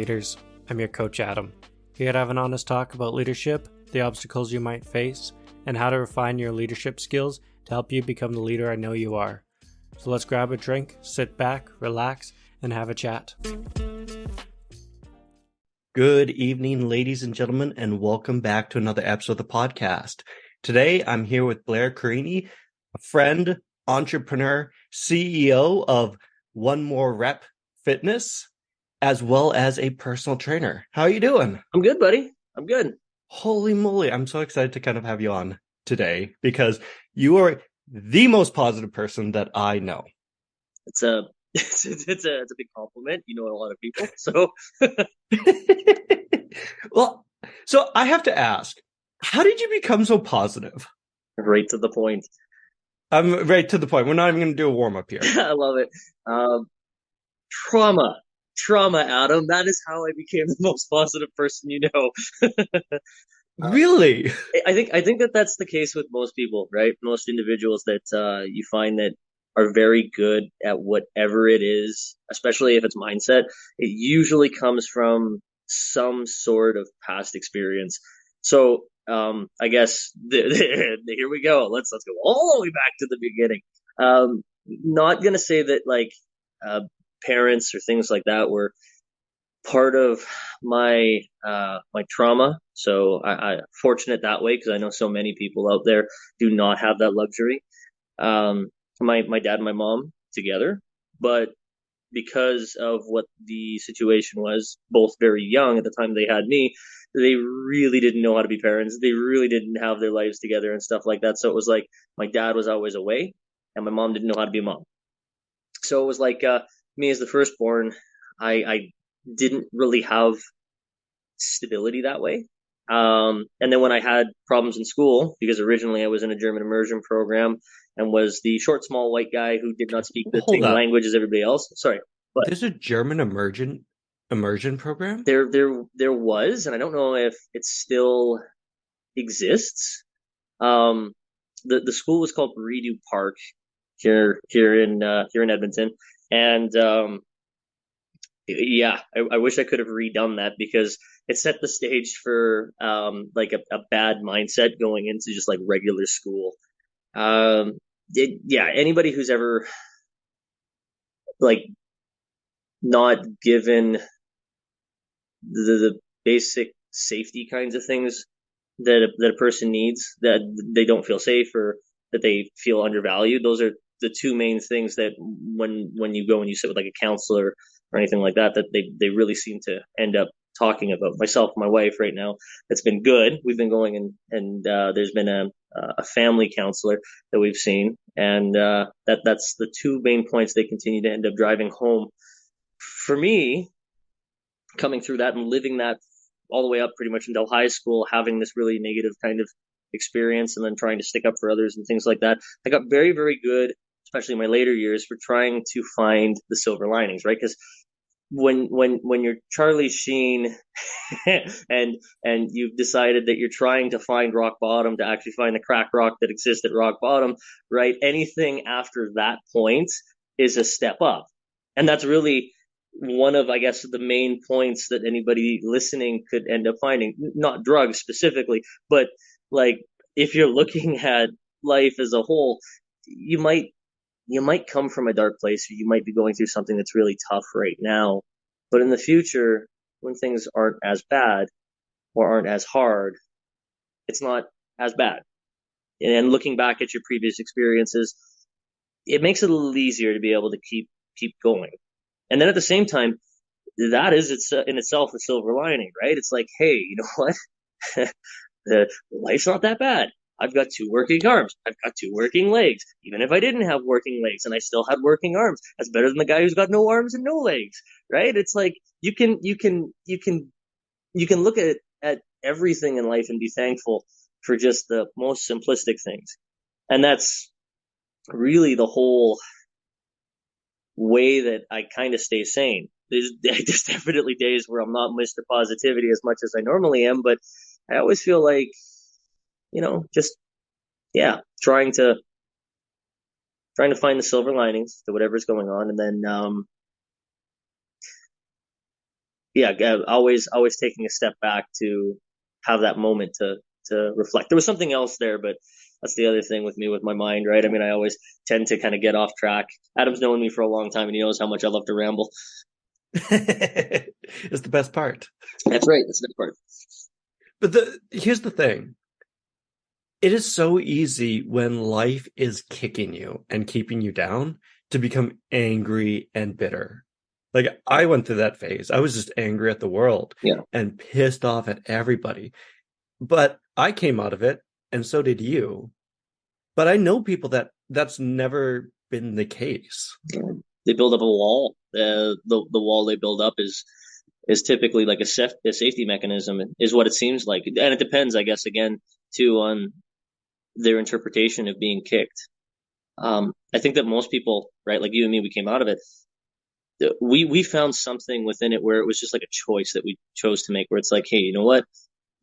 Leaders. I'm your coach, Adam. Here to have an honest talk about leadership, the obstacles you might face, and how to refine your leadership skills to help you become the leader I know you are. So let's grab a drink, sit back, relax, and have a chat. Good evening, ladies and gentlemen, and welcome back to another episode of the podcast. Today, I'm here with Blair, a friend, entrepreneur, CEO of One More Rep Fitness, as well as a personal trainer. How are you doing? I'm good, buddy. I'm good. Holy moly. I'm so excited to kind of have you on today because you are the most positive person that I know. It's a big compliment. You know a lot of people. So Well, so I have to ask, how did you become so positive? Right to the point. I'm right to the point. We're not even going to do a warm up here. I love it. Trauma, Adam. That is how I became the most positive person you know. Really? I think that that's the case with most people, right? Most individuals that you find that are very good at whatever it is, especially if it's mindset. It usually comes from some sort of past experience. So I guess here we go. Let's go all the way back to the beginning. Not gonna say that like parents or things like that were part of my my trauma. So I fortunate that way because I know so many people out there do not have that luxury. My dad and my mom together, but because of what the situation was, both very young at the time they had me, they really didn't know how to be parents. They really didn't have their lives together and stuff like that. So it was like my dad was always away, and my mom didn't know how to be a mom. So it was like me as the firstborn, I didn't really have stability that way. And then when I had problems in school, because originally I was in a German immersion program and was the short, small white guy who did not speak the same language as everybody else. Sorry, but there's a German immersion program? There was, and I don't know if it still exists. The school was called Redo Park here in Edmonton, and yeah, I wish I could have redone that because it set the stage for like a bad mindset going into just like regular school. Yeah, anybody who's ever like not given the basic safety kinds of things that a person needs, that they don't feel safe or that they feel undervalued, those are the two main things that when you go and you sit with like a counselor or anything like that, that they really seem to end up talking about. Myself and my wife right now, it's been good. We've been going and there's been a family counselor that we've seen, and that's the two main points they continue to end up driving home for me, coming through that and living that all the way up pretty much until high school, having this really negative kind of experience and then trying to stick up for others and things like that. I got very, very good, especially in my later years, for trying to find the silver linings, right? Because when you're Charlie Sheen and you've decided that you're trying to find rock bottom to actually find the crack rock that exists at rock bottom, right? Anything after that point is a step up. And that's really one of, I guess, the main points that anybody listening could end up finding. Not drugs specifically, but like if you're looking at life as a whole, you might come from a dark place, or you might be going through something that's really tough right now. But in the future, when things aren't as bad or aren't as hard, it's not as bad. And looking back at your previous experiences, it makes it a little easier to be able to keep going. And then at the same time, that is in itself a silver lining, right? It's like, hey, you know what? Life's not that bad. I've got two working arms. I've got two working legs. Even if I didn't have working legs and I still had working arms, that's better than the guy who's got no arms and no legs, right? It's like you can look at everything in life and be thankful for just the most simplistic things. And that's really the whole way that I kind of stay sane. There's definitely days where I'm not Mr. Positivity as much as I normally am, but I always feel like, just, yeah, trying to find the silver linings to whatever's going on. And then, yeah, always taking a step back to have that moment to reflect. There was something else there, but that's the other thing with me with my mind, right? I mean, I always tend to kind of get off track. Adam's known me for a long time, and he knows how much I love to ramble. It's the best part. That's right. That's the best part. But here's the thing. It is so easy when life is kicking you and keeping you down to become angry and bitter. Like I went through that phase. I was just angry at the world Yeah. and pissed off at everybody. But I came out of it, and so did you. But I know people that's never been the case. They build up a wall. The wall they build up is typically like a safety mechanism, is what it seems like, and it depends, I guess, again, too, on their interpretation of being kicked. I think that most people, right, like you and me, we came out of it. We found something within it where it was just like a choice that we chose to make, where it's like, hey, you know what?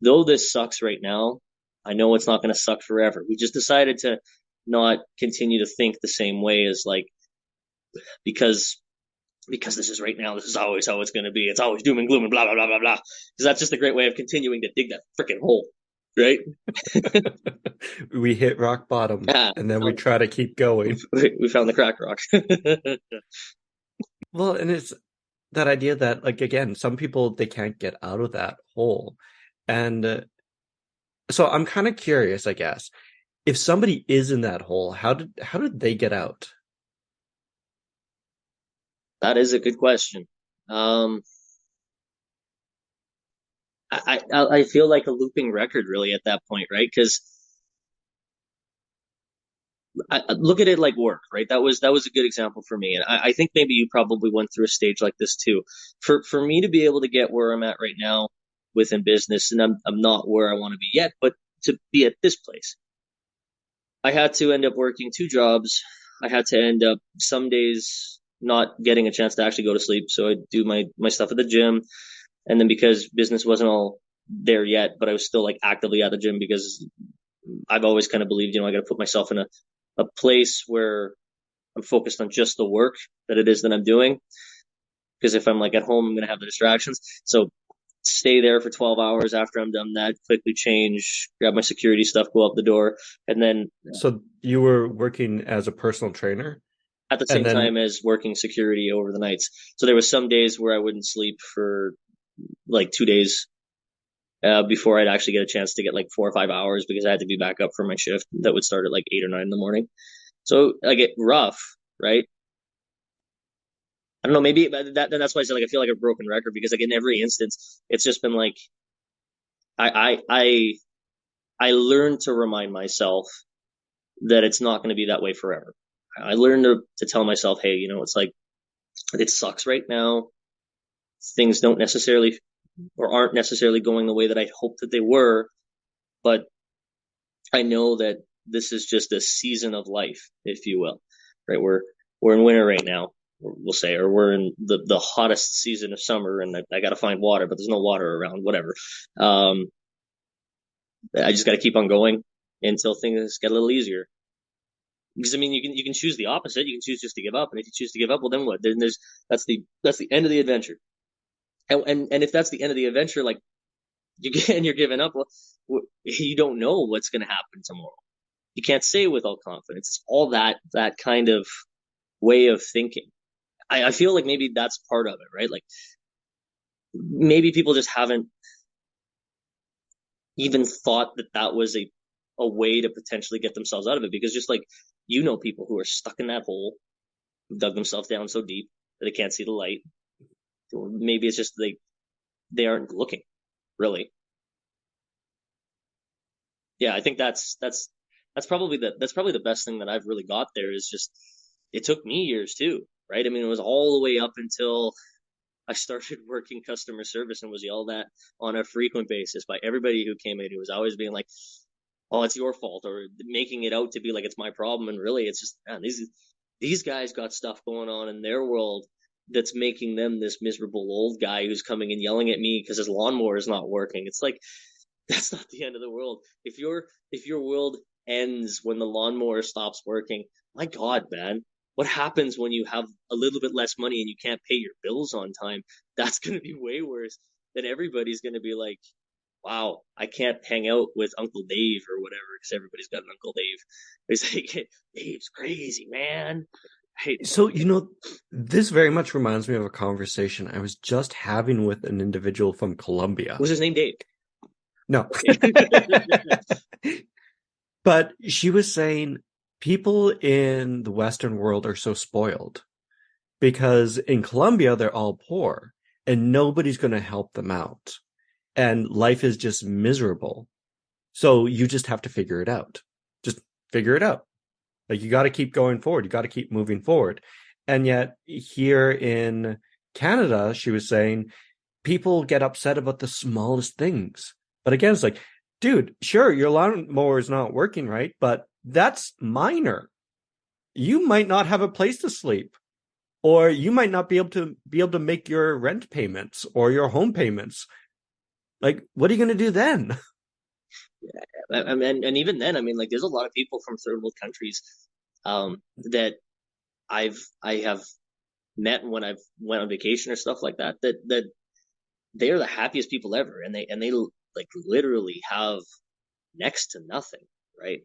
Though this sucks right now, I know it's not going to suck forever. We just decided to not continue to think the same way as like, because this is right now, this is always how it's going to be. It's always doom and gloom and blah blah blah blah blah. Because that's just a great way of continuing to dig that freaking hole, right? We hit rock bottom, Yeah, and then we try to keep going. we found the crack rock. Well, and it's that idea that, like, again, some people they can't get out of that hole, and so I'm kind of curious, I guess, if somebody is in that hole, how did they get out? That is a good question. Um, I feel like a looping record really at that point, right? Because I look at it like work, right? That was a good example for me, and I think maybe you probably went through a stage like this too. For me to be able to get where I'm at right now within business, and I'm not where I want to be yet, but to be at this place, I had to end up working two jobs. I had to end up some days not getting a chance to actually go to sleep, so I do my stuff at the gym, and then because business wasn't all there yet, but I was still like actively at the gym because I've always kind of believed, I got to put myself in a place where I'm focused on just the work that it is that I'm doing. Because if I'm like at home, I'm going to have the distractions. So stay there for 12 hours after I'm done that, quickly change, grab my security stuff, go out the door. And then So you were working as a personal trainer, at the and same then time as working security over the nights. So there was some days where I wouldn't sleep for like 2 days before I'd actually get a chance to get like 4 or 5 hours because I had to be back up for my shift that would start at like 8 or 9 in the morning. So I get rough, right? I don't know, maybe that's why I said like I feel like a broken record because like in every instance, it's just been like I I learned to remind myself that it's not going to be that way forever. I learned to tell myself, hey, it's like it sucks right now. Things don't necessarily or aren't necessarily going the way that I hoped that they were, but I know that this is just a season of life, if you will. Right? We're in winter right now, we'll say, or we're in the hottest season of summer, and I got to find water, but there's no water around. Whatever. Um, I just got to keep on going until things get a little easier. Because I mean, you can choose the opposite. You can choose just to give up, and if you choose to give up, well, then what? Then that's the end of the adventure. And if that's the end of the adventure, like you're giving up, well, you don't know what's going to happen tomorrow. You can't say with all confidence. It's all that kind of way of thinking. I feel like maybe that's part of it, right? Like maybe people just haven't even thought that that was a way to potentially get themselves out of it because just like people who are stuck in that hole, who dug themselves down so deep that they can't see the light. Or maybe it's just they aren't looking really. Yeah, I think that's probably the best thing that I've really got there is just it took me years too, right? I mean, it was all the way up until I started working customer service and was yelled at on a frequent basis by everybody who came in who was always being like, "Oh, it's your fault," or making it out to be like it's my problem, and really it's just man, these guys got stuff going on in their world that's making them this miserable old guy who's coming and yelling at me because his lawnmower is not working. It's like that's not the end of the world. If your world ends when the lawnmower stops working, my God, man. what happens when you have a little bit less money and you can't pay your bills on time? That's going to be way worse. Then everybody's going to be like, wow, I can't hang out with Uncle Dave or whatever because everybody's got an Uncle Dave. It's like, Dave's crazy, man. Right? So, this very much reminds me of a conversation I was just having with an individual from Colombia. Was his name Dave? No. But she was saying people in the Western world are so spoiled because in Colombia, they're all poor and nobody's going to help them out. And life is just miserable. So you just have to figure it out. Just figure it out. Like, you got to keep going forward. You got to keep moving forward. And yet here in Canada, she was saying people get upset about the smallest things. But again, it's like, dude, sure, your lawnmower is not working right, but that's minor. You might not have a place to sleep, or you might not be able to make your rent payments or your home payments. Like, what are you going to do then? And even then, I mean, like, there's a lot of people from third world countries that I have met when I've went on vacation or stuff like that. That they are the happiest people ever, and they like literally have next to nothing, right?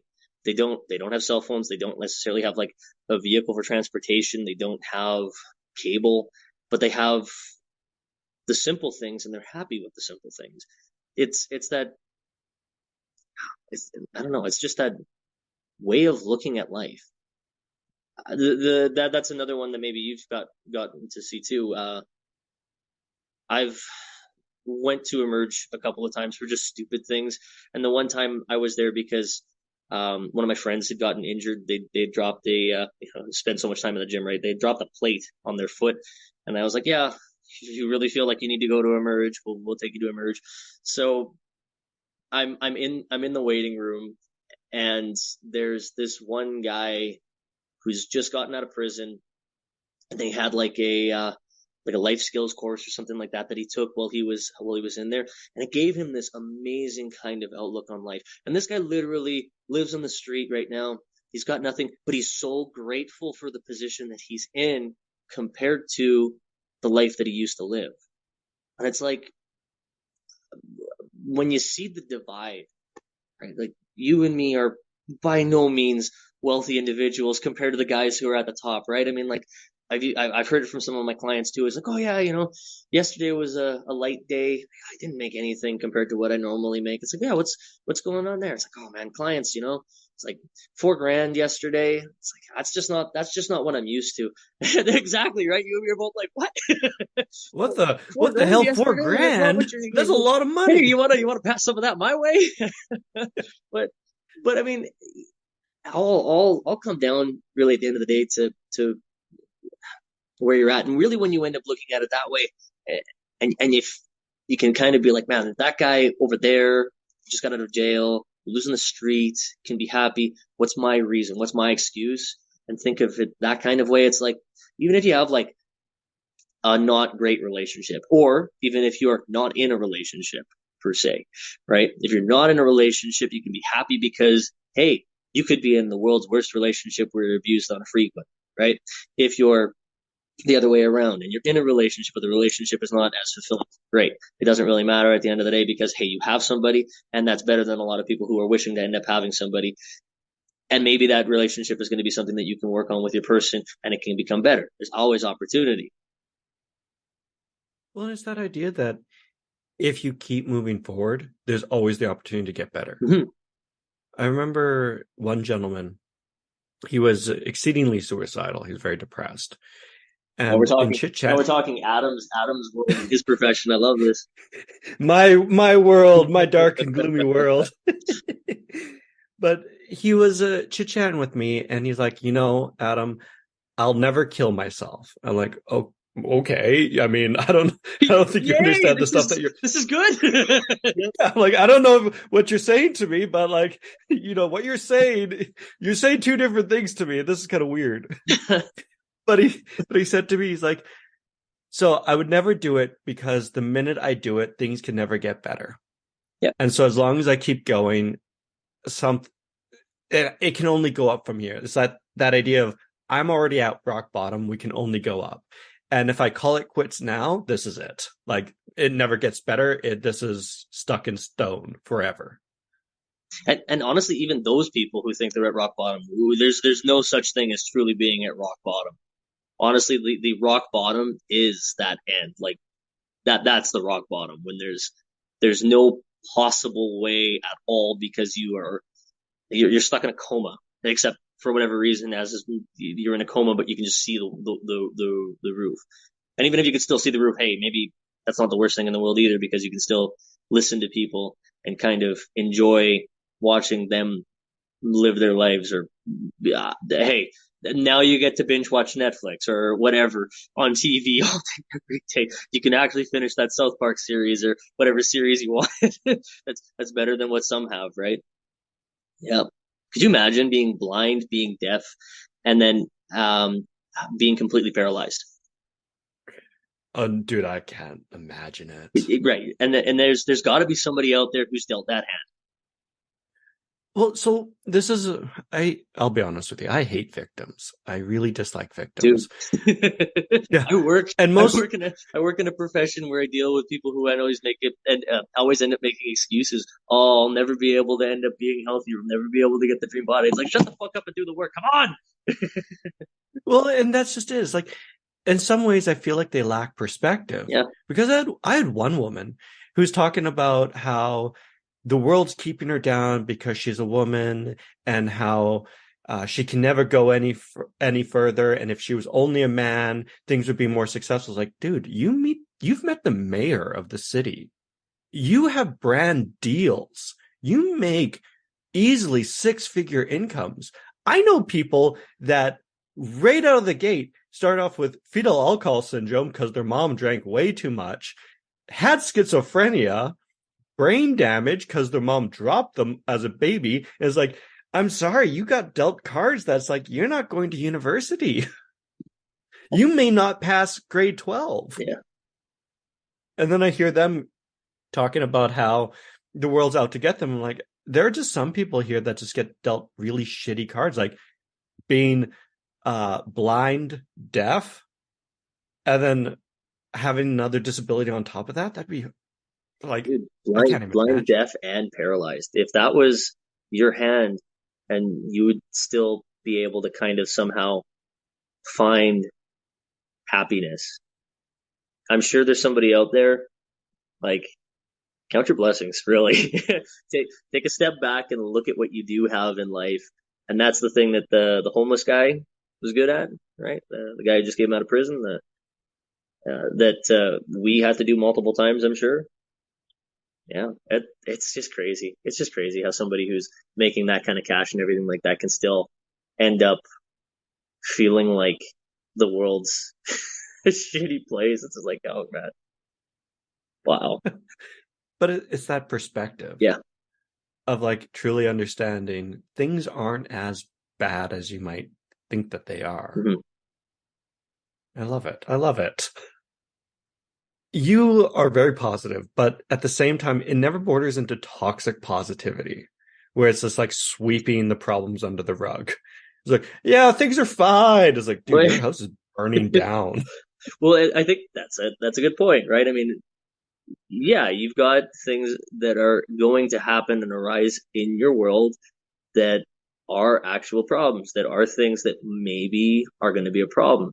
They don't have cell phones. They don't necessarily have like a vehicle for transportation. They don't have cable, but they have the simple things, and they're happy with the simple things. It's that I don't know. It's just that way of looking at life. That's another one that maybe you've gotten to see too. I've went to Emerge a couple of times for just stupid things, and the one time I was there because one of my friends had gotten injured. They dropped spend so much time in the gym, right? They dropped a plate on their foot, and I was like, yeah, if you really feel like you need to go to Emerge, we'll take you to Emerge. So I'm in the waiting room, and there's this one guy who's just gotten out of prison, and they had like a life skills course or something like that he took while he was in there, and it gave him this amazing kind of outlook on life. And this guy literally lives on the street right now. He's got nothing, but he's so grateful for the position that he's in compared to the life that he used to live. And it's like when you see the divide, right? Like, you and me are by no means wealthy individuals compared to the guys who are at the top, right? I mean, like, I've heard it from some of my clients too. It's like, oh yeah, yesterday was a light day. I didn't make anything compared to what I normally make. It's like, yeah, what's going on there? It's like, oh man, clients, it's like $4,000 yesterday. It's like, that's just not what I'm used to. Exactly, right? You're both like, what? What the hell? $4,000? That's a lot of money. Hey, you wanna pass some of that my way? but I mean, all come down really at the end of the day to where you're at. And really, when you end up looking at it that way, and if you can kind of be like, man, that guy over there just got out of jail, losing the street, can be happy. What's my reason? What's my excuse? And think of it that kind of way. It's like, even if you have like a not great relationship, or even if you're not in a relationship per se, right? If you're not in a relationship, you can be happy because, hey, you could be in the world's worst relationship where you're abused on a frequent, right? If you're the other way around and you're in a relationship but the relationship is not as fulfilling, great. It doesn't really matter at the end of the day because, hey, you have somebody, and that's better than a lot of people who are wishing to end up having somebody. And maybe that relationship is going to be something that you can work on with your person, and it can become better. There's always opportunity. Well, it's that idea that if you keep moving forward, there's always the opportunity to get better. Mm-hmm. I remember one gentleman, he was exceedingly suicidal. He was very depressed. And we're in talking. chit Now chat, we're talking Adam's world, his profession. I love this. my world, my dark and gloomy world. But he was chit chatting with me, and he's like, Adam, I'll never kill myself. I'm like, oh, okay. I mean, I don't think you Yay! understand the stuff that you're. This is good. I'm like, I don't know what you're saying to me, but like, what you're saying two different things to me. This is kind of weird. But he said to me, he's like, so I would never do it because the minute I do it, things can never get better. Yeah. And so as long as I keep going, it can only go up from here. It's that idea of I'm already at rock bottom. We can only go up. And if I call it quits now, this is it. Like it never gets better. This is stuck in stone forever. And honestly, even those people who think they're at rock bottom, there's no such thing as truly being at rock bottom. Honestly, the rock bottom is that end. Like that's the rock bottom when there's no possible way at all because you're stuck in a coma, except for whatever reason, you're in a coma, but you can just see the roof. And even if you could still see the roof, hey, maybe that's not the worst thing in the world either, because you can still listen to people and kind of enjoy watching them live their lives. Or hey, now you get to binge watch Netflix or whatever on TV all day every day. You can actually finish that South Park series or whatever series you want. That's better than what some have, right? Yeah. Could you imagine being blind, being deaf, and then being completely paralyzed? Dude, I can't imagine it. Right. And there's got to be somebody out there who's dealt that hand. Well, so this is I'll be honest with you. I hate victims. I really dislike Dude, victims. Yeah. I work. And most I work in a profession where I deal with people who I always make it and always end up making excuses. Oh, I'll never be able to end up being healthy. I'll never be able to get the dream body. It's like shut the fuck up and do the work. Come on. well, and that's just it. It's like in some ways I feel like they lack perspective. Yeah. Because I had one woman who's talking about how the world's keeping her down because she's a woman, and how she can never go any further. And if she was only a man, things would be more successful. It's like, dude, you've met the mayor of the city. You have brand deals. You make easily 6-figure incomes. I know people that right out of the gate start off with fetal alcohol syndrome because their mom drank way too much, had schizophrenia, brain damage because their mom dropped them as a baby. And it's like, I'm sorry, you got dealt cards that's like, you're not going to university. You may not pass grade 12. Yeah. And then I hear them talking about how the world's out to get them. I'm like, there are just some people here that just get dealt really shitty cards, like being blind, deaf, and then having another disability on top of that. That'd be like, Dude, I can't even blind, imagine. deaf, and paralyzed. If that was your hand, and you would still be able to kind of somehow find happiness, I'm sure there's somebody out there. Like, count your blessings, really. Take a step back and look at what you do have in life, and that's the thing that the homeless guy was good at, right? The guy who just came out of prison, that we had to do multiple times, I'm sure. Yeah, it's just crazy. It's just crazy how somebody who's making that kind of cash and everything like that can still end up feeling like the world's a shitty place. It's just like, oh man, wow. But it's that perspective. Yeah. Of like truly understanding things aren't as bad as you might think that they are. Mm-hmm. I love it. I love it. You are very positive, but at the same time, it never borders into toxic positivity, where it's just like sweeping the problems under the rug. It's like, yeah, things are fine. It's like, dude, your house is burning down. Well, I think that's a good point, right? I mean, yeah, you've got things that are going to happen and arise in your world that are actual problems, that are things that maybe are going to be a problem.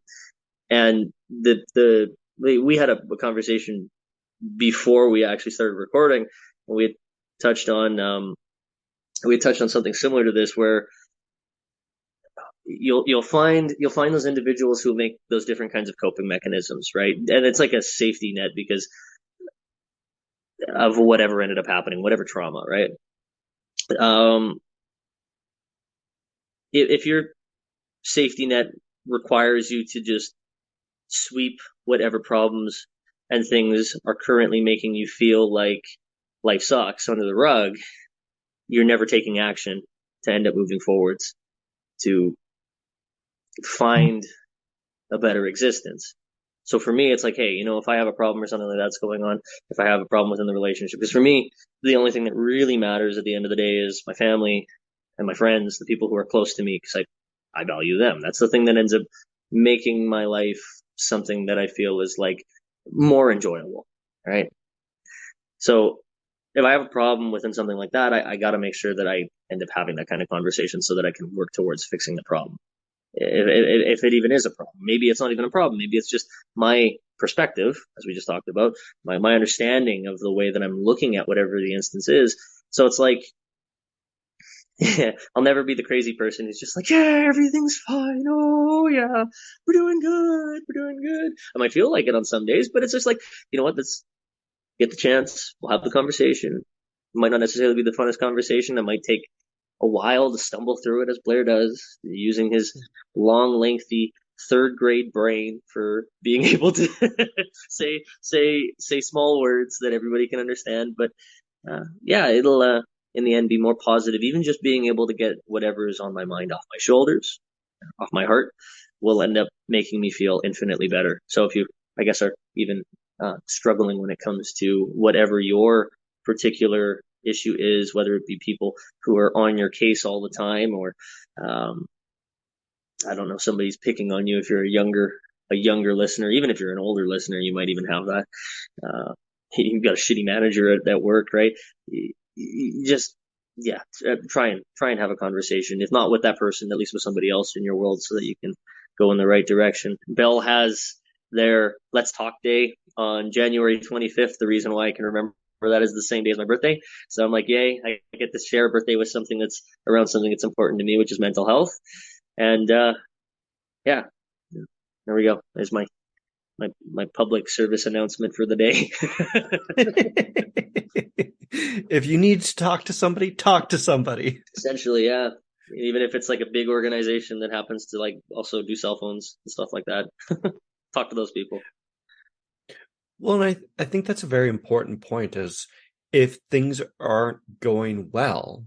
And we had a conversation before we actually started recording. We had touched on something similar to this, where you'll find those individuals who make those different kinds of coping mechanisms, right? And it's like a safety net because of whatever ended up happening, whatever trauma, right? If your safety net requires you to just sweep whatever problems and things are currently making you feel like life sucks under the rug, you're never taking action to end up moving forwards to find a better existence. So for me, it's like, hey, if I have a problem or something like that's going on, if I have a problem within the relationship, because for me, the only thing that really matters at the end of the day is my family and my friends, the people who are close to me, because I value them. That's the thing that ends up making my life something that I feel is like more enjoyable, right? So if I have a problem within something like that, I got to make sure that I end up having that kind of conversation so that I can work towards fixing the problem. If it even is a problem, maybe it's not even a problem. Maybe it's just my perspective, as we just talked about, my understanding of the way that I'm looking at whatever the instance is. So it's like, I'll never be the crazy person who's just like, yeah, everything's fine. Oh yeah, we're doing good. We're doing good. I might feel like it on some days, but it's just like, you know what? Let's get the chance. We'll have the conversation. It might not necessarily be the funnest conversation. It might take a while to stumble through it, as Blair does, using his long, lengthy third grade brain for being able to say small words that everybody can understand. But yeah, it'll in the end be more positive. Even just being able to get whatever is on my mind off my shoulders, off my heart, will end up making me feel infinitely better. So if you, I guess, are even struggling when it comes to whatever your particular issue is, whether it be people who are on your case all the time, or um, I don't know, somebody's picking on you if you're a younger listener. Even if you're an older listener, you might even have that. Uh, you've got a shitty manager at work, right? You just yeah, try and have a conversation. If not with that person, at least with somebody else in your world, so that you can go in the right direction. Bell has their Let's Talk Day on January 25th. The reason why I can remember that is the same day as my birthday. So I'm like, yay, I get to share a birthday with something that's around something that's important to me, which is mental health. And yeah, there we go. There's my public service announcement for the day. If you need to talk to somebody, talk to somebody. Essentially, yeah. Even if it's like a big organization that happens to like also do cell phones and stuff like that, talk to those people. Well, and I think that's a very important point is if things aren't going well,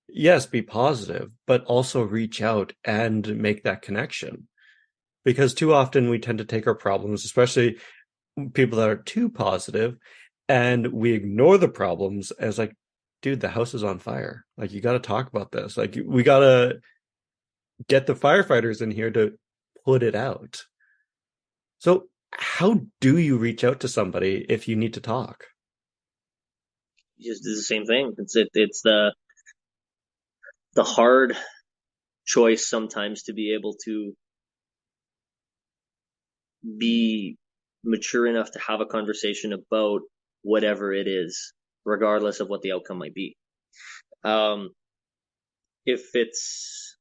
yes, be positive, but also reach out and make that connection. Because too often we tend to take our problems, especially people that are too positive, and we ignore the problems as like, dude, the house is on fire. Like, you got to talk about this. Like, we got to get the firefighters in here to put it out. So how do you reach out to somebody if you need to talk? You just do the same thing. It's the hard choice sometimes to be able to be mature enough to have a conversation about whatever it is, regardless of what the outcome might be. Um, if it's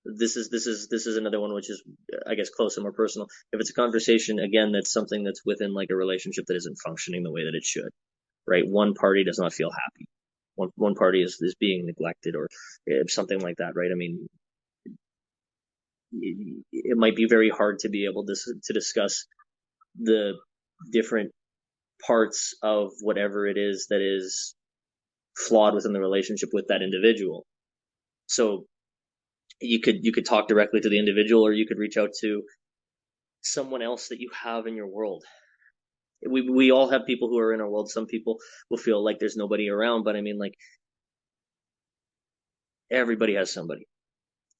this is another one which is, I guess, close and more personal. If it's a conversation, again, that's something that's within like a relationship that isn't functioning the way that it should, right? One party does not feel happy. One party is being neglected, or something like that, right? I mean, it might be very hard to be able to discuss the different parts of whatever it is that is flawed within the relationship with that individual. So you could talk directly to the individual, or you could reach out to someone else that you have in your world. We all have people who are in our world. Some people will feel like there's nobody around, but I mean, like, everybody has somebody.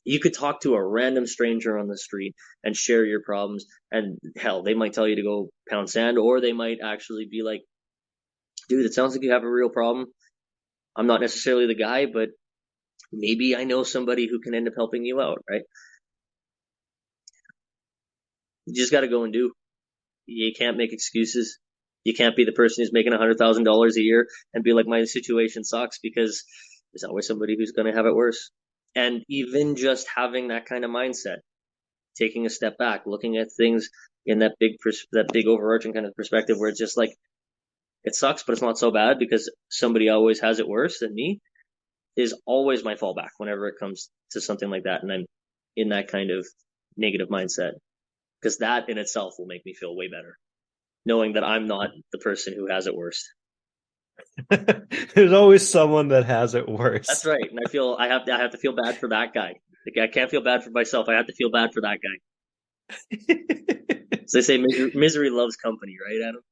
You could talk to a random stranger on the street and share your problems, and hell, they might tell you to go pound sand, or they might actually be like, dude, it sounds like you have a real problem. I'm not necessarily the guy, but maybe I know somebody who can end up helping you out, right? You just got to go and do. You can't make excuses. You can't be the person who's making $100,000 a year and be like, my situation sucks, because there's always somebody who's going to have it worse. And even just having that kind of mindset, taking a step back, looking at things in that big overarching kind of perspective, where it's just like, it sucks, but it's not so bad because somebody always has it worse than me, is always my fallback whenever it comes to something like that. And I'm in that kind of negative mindset, because that in itself will make me feel way better, knowing that I'm not the person who has it worst. There's always someone that has it That's worse. right. And I have to feel bad for that guy. Like, I can't feel bad for myself. I have to feel bad for that guy. So they say misery loves company, right, Adam?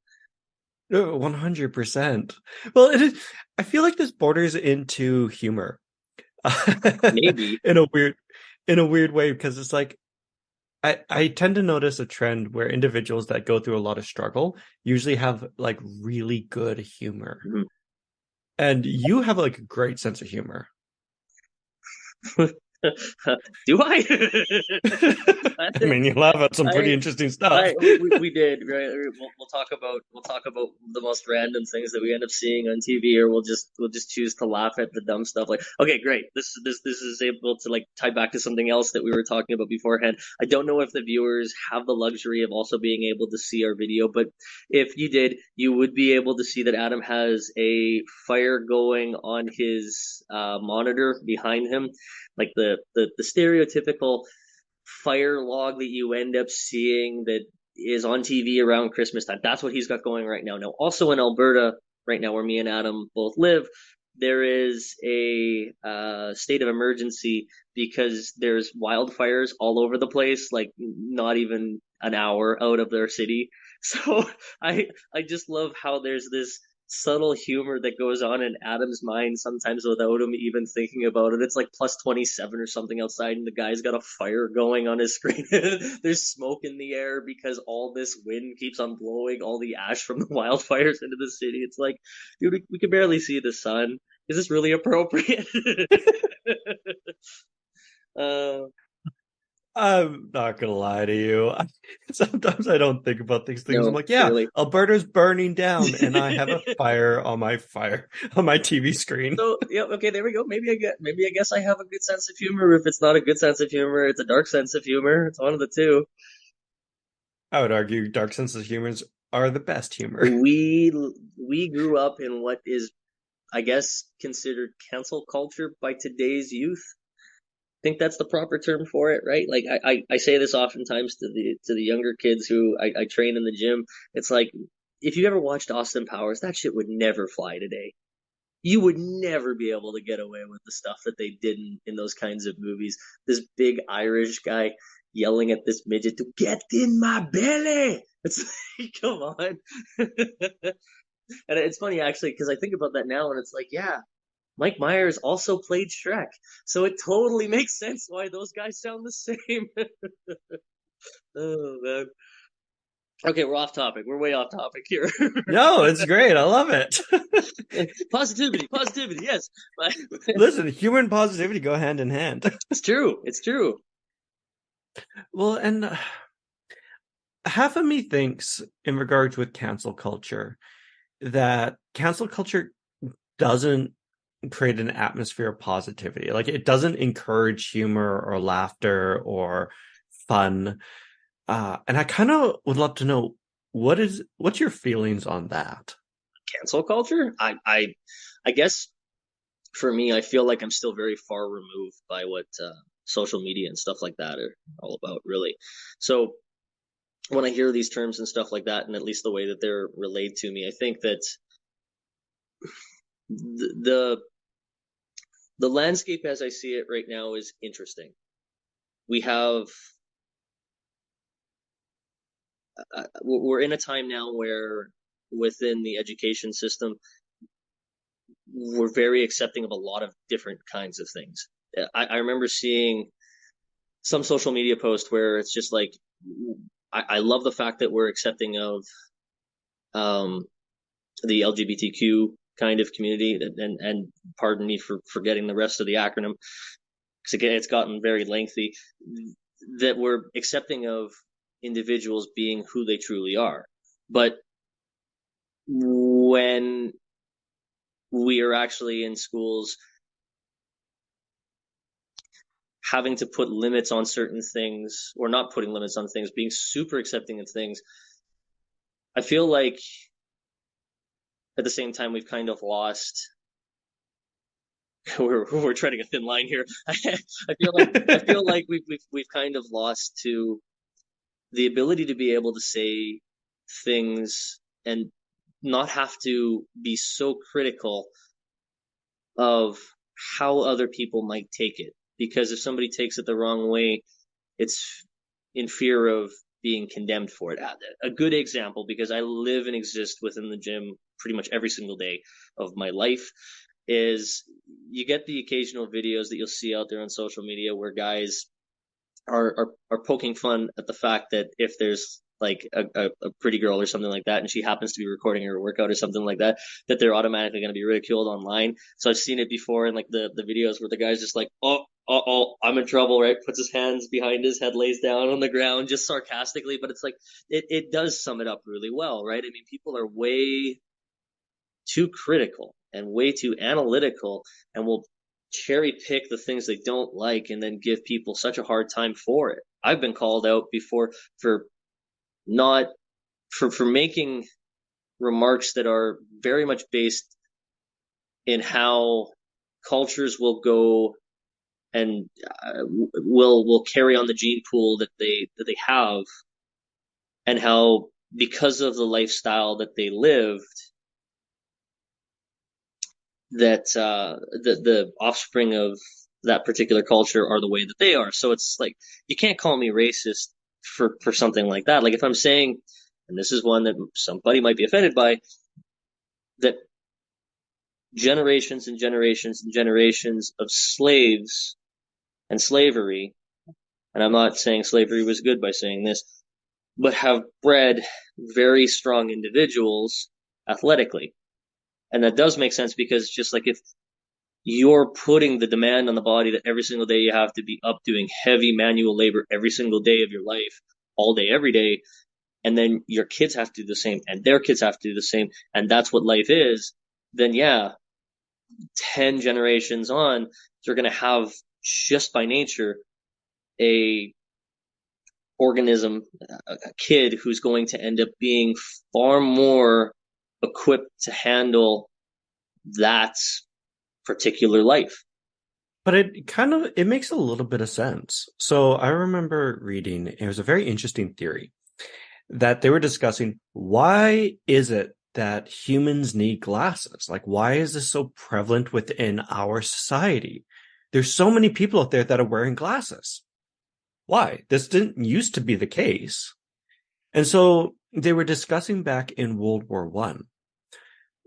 100%. Well, it is, I feel like this borders into humor Maybe. in a weird in a weird way because it's like I tend to notice a trend where individuals that go through a lot of struggle usually have like really good humor. Mhm. And you have like a great sense of humor. Do I? I mean, you laugh at some pretty I interesting stuff. we did, right. We'll talk about the most random things that we end up seeing on TV, or we'll just choose to laugh at the dumb stuff. Like, okay, great. This is able to like tie back to something else that we were talking about beforehand. I don't know if the viewers have the luxury of also being able to see our video, but if you did, you would be able to see that Adam has a fire going on his monitor behind him, like the stereotypical fire log that you end up seeing that is on TV around Christmas time. That's what he's got going right now. Now, also in Alberta, right now, where me and Adam both live, there is a state of emergency because there's wildfires all over the place, like not even an hour out of their city. So I just love how there's this subtle humor that goes on in Adam's mind sometimes without him even thinking about it. It's like plus 27 or something outside, and the guy's got a fire going on his screen. There's smoke in the air because all this wind keeps on blowing all the ash from the wildfires into the city. It's like, dude, we can barely see the sun. Is this really appropriate? uh, I'm not gonna lie to you. Sometimes I don't think about these things. I'm no, like, yeah, really. Alberta's burning down, and I have a fire on my TV screen. So yeah, okay, there we go. Maybe I guess I have a good sense of humor. If it's not a good sense of humor, it's a dark sense of humor. It's one of the two. I would argue dark sense of humors are the best humor. We we grew up in what is, I guess, considered cancel culture by today's youth. I think that's the proper term for it, right? Like I say this oftentimes to the younger kids who I train in the gym. It's like, if you ever watched Austin Powers, that shit would never fly today. You would never be able to get away with the stuff that they did in those kinds of movies. This big Irish guy yelling at this midget to get in my belly. It's like, come on. And it's funny actually because I think about that now and it's like, yeah, Mike Myers also played Shrek, so it totally makes sense why those guys sound the same. Oh man. Okay, we're off topic. We're way off topic here. No, it's great. I love it. Positivity, positivity. Yes, but Listen, humor and positivity go hand in hand. it's true. It's true. Well, and half of me thinks, in regards with cancel culture, that cancel culture doesn't create an atmosphere of positivity. Like it doesn't encourage humor or laughter or fun. And I kind of would love to know what's your feelings on that? Cancel culture. I guess for me, I feel like I'm still very far removed by what social media and stuff like that are all about, really. So when I hear these terms and stuff like that, and at least the way that they're relayed to me, I think that the the landscape as I see it right now is interesting. We have we're in a time now where within the education system we're very accepting of a lot of different kinds of things. I remember seeing some social media post where it's just like, I love the fact that we're accepting of um, the LGBTQ kind of community, and pardon me for forgetting the rest of the acronym because again it's gotten very lengthy. That we're accepting of individuals being who they truly are, but when we are actually in schools having to put limits on certain things or not putting limits on things, being super accepting of things, I feel like at the same time we've kind of lost. We're treading a thin line here. I feel like we've kind of lost to the ability to be able to say things and not have to be so critical of how other people might take it. Because if somebody takes it the wrong way, it's in fear of being condemned for it. A good example, because I live and exist within the gym pretty much every single day of my life, is you get the occasional videos that you'll see out there on social media where guys are poking fun at the fact that if there's like a pretty girl or something like that, and she happens to be recording her workout or something like that, that they're automatically going to be ridiculed online. So I've seen it before in like the videos where the guy's just like, oh, I'm in trouble, right? Puts his hands behind his head, lays down on the ground, just sarcastically. But it's like it does sum it up really well, right? I mean, people are way too critical and way too analytical, and will cherry pick the things they don't like and then give people such a hard time for it. I've been called out before for not for making remarks that are very much based in how cultures will go and will carry on the gene pool that they have, and how because of the lifestyle that they lived, that the offspring of that particular culture are the way that they are. So it's like you can't call me racist for something like that. Like if I'm saying, and this is one that somebody might be offended by, that generations and generations and generations of slaves and slavery, and I'm not saying slavery was good by saying this, but have bred very strong individuals athletically. And that does make sense, because just like if you're putting the demand on the body that every single day you have to be up doing heavy manual labor every single day of your life, all day, every day, and then your kids have to do the same, and their kids have to do the same, and that's what life is, then yeah, 10 generations on, you're going to have, just by nature, a organism, a kid who's going to end up being far more equipped to handle that particular life. But it makes a little bit of sense. So I remember reading, it was a very interesting theory that they were discussing, why is it that humans need glasses? Like, why is this so prevalent within our society? There's so many people out there that are wearing glasses. Why? This didn't used to be the case. And so they were discussing back in World War One.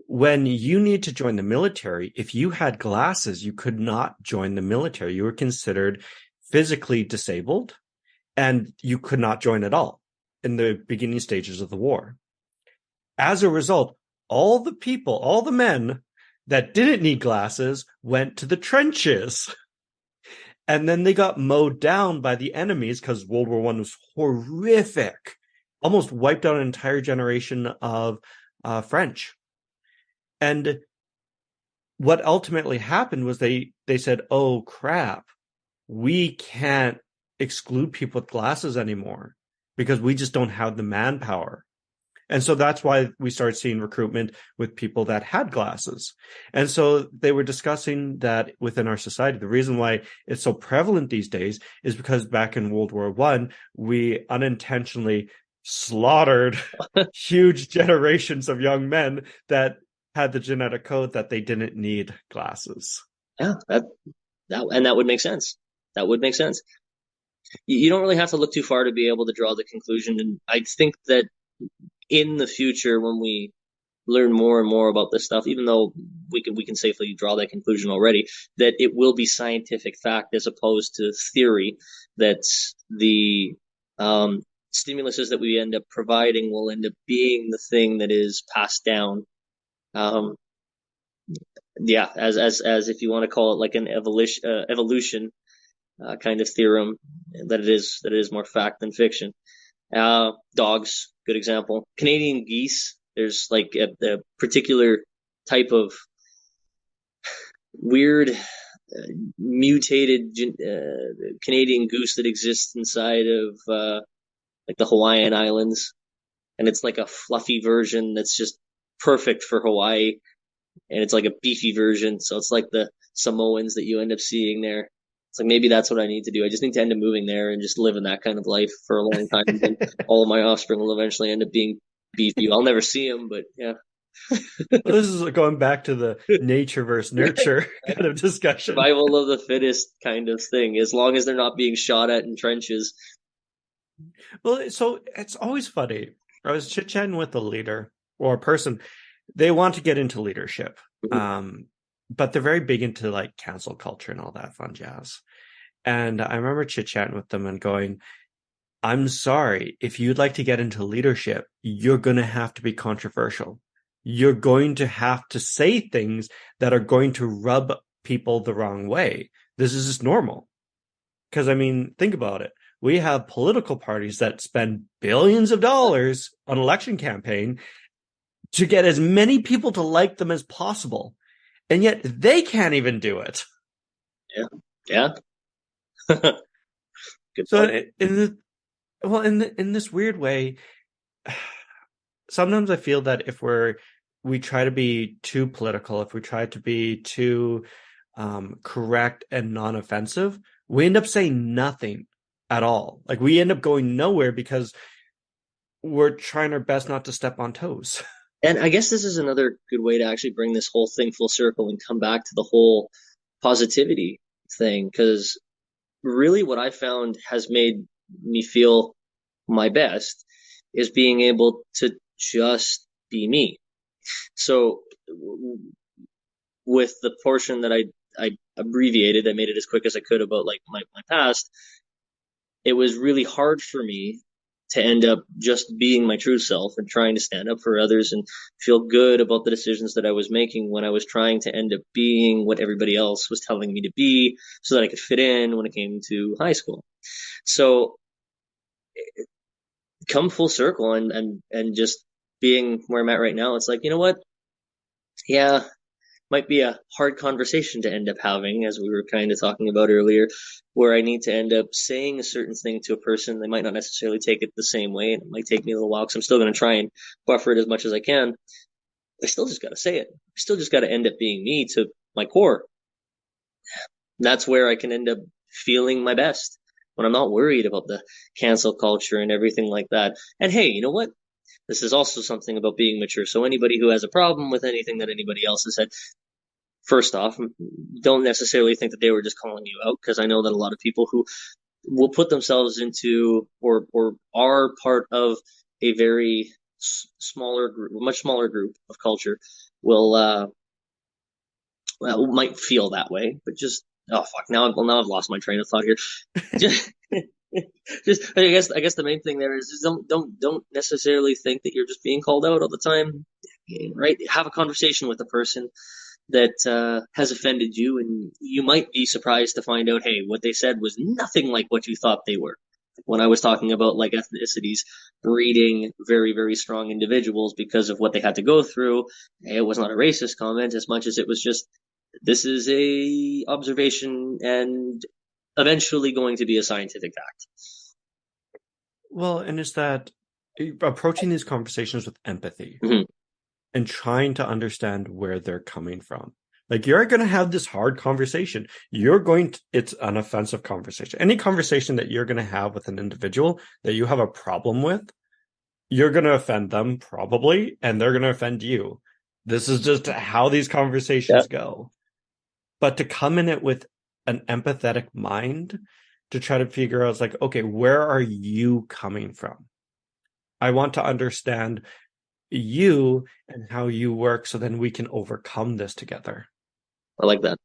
When you need to join the military, if you had glasses, you could not join the military. You were considered physically disabled, and you could not join at all in the beginning stages of the war. As a result, all the people, all the men that didn't need glasses went to the trenches. And then they got mowed down by the enemies because World War One was horrific. Almost wiped out an entire generation of French. And what ultimately happened was they said, oh, crap, we can't exclude people with glasses anymore because we just don't have the manpower. And so that's why we started seeing recruitment with people that had glasses. And so they were discussing that within our society. The reason why it's so prevalent these days is because back in World War One, we unintentionally slaughtered huge generations of young men that had the genetic code that they didn't need glasses. Yeah, that would make sense. That would make sense. You don't really have to look too far to be able to draw the conclusion. And I think that in the future, when we learn more and more about this stuff, even though we can safely draw that conclusion already, that it will be scientific fact as opposed to theory, that the stimuluses that we end up providing will end up being the thing that is passed down. Yeah, as if you want to call it like an evolution kind of theorem, that it is more fact than fiction. Dogs, good example. Canadian geese, there's like a particular type of weird mutated Canadian goose that exists inside of like the Hawaiian Islands, and it's like a fluffy version that's just perfect for Hawaii, and it's like a beefy version, so it's like the Samoans that you end up seeing there. It's like maybe that's what I need to do. I just need to end up moving there and just living that kind of life for a long time. And then all of my offspring will eventually end up being beefy. I'll never see them, but yeah. Well, this is going back to the nature versus nurture kind of discussion. Survival of the fittest kind of thing, as long as they're not being shot at in trenches. Well, so it's always funny. I was chit-chatting with a leader or a person. They want to get into leadership, but they're very big into like cancel culture and all that fun jazz. And I remember chit-chatting with them and going, I'm sorry, if you'd like to get into leadership, you're going to have to be controversial. You're going to have to say things that are going to rub people the wrong way. This is just normal. Because, I mean, think about it. We have political parties that spend billions of dollars on election campaign to get as many people to like them as possible. And yet they can't even do it. Yeah. Yeah. Good So point. in this weird way, sometimes I feel that if we try to be too political, if we try to be too correct and non-offensive, we end up saying nothing at all. Like we end up going nowhere because we're trying our best not to step on toes. And I guess this is another good way to actually bring this whole thing full circle and come back to the whole positivity thing. Because really, what I found has made me feel my best is being able to just be me. So, with the portion that I abbreviated, I made it as quick as I could about like my past. It was really hard for me to end up just being my true self and trying to stand up for others and feel good about the decisions that I was making when I was trying to end up being what everybody else was telling me to be so that I could fit in when it came to high school. So come full circle and just being where I'm at right now, it's like, you know what? Yeah, might be a hard conversation to end up having, as we were kind of talking about earlier, where I need to end up saying a certain thing to a person. They might not necessarily take it the same way, and it might take me a little while because I'm still going to try and buffer it as much as I can. I still just got to say it. I still just got to end up being me to my core. That's where I can end up feeling my best when I'm not worried about the cancel culture and everything like that. And hey, you know what? This is also something about being mature. So anybody who has a problem with anything that anybody else has said, first off, don't necessarily think that they were just calling you out, because I know that a lot of people who will put themselves into or are part of a very smaller group, much smaller group of culture will well, might feel that way, but just oh fuck, now I've lost my train of thought here. Just, just I guess the main thing there is just don't necessarily think that you're just being called out all the time, right? Have a conversation with the person that has offended you, and you might be surprised to find out, hey, what they said was nothing like what you thought they were. When I was talking about like ethnicities breeding very, very strong individuals because of what they had to go through, it was not a racist comment as much as it was just this is a observation and eventually going to be a scientific fact. Well, and it's that approaching these conversations with empathy Mm-hmm. and trying to understand where they're coming from. Like you're going to have this hard conversation. It's an offensive conversation. Any conversation that you're going to have with an individual that you have a problem with, you're going to offend them probably, and they're going to offend you. This is just how these Yeah, conversations go. But to come in it with an empathetic mind to try to figure out, like, okay, where are you coming from? I want to understand you and how you work so then we can overcome this together. I like that.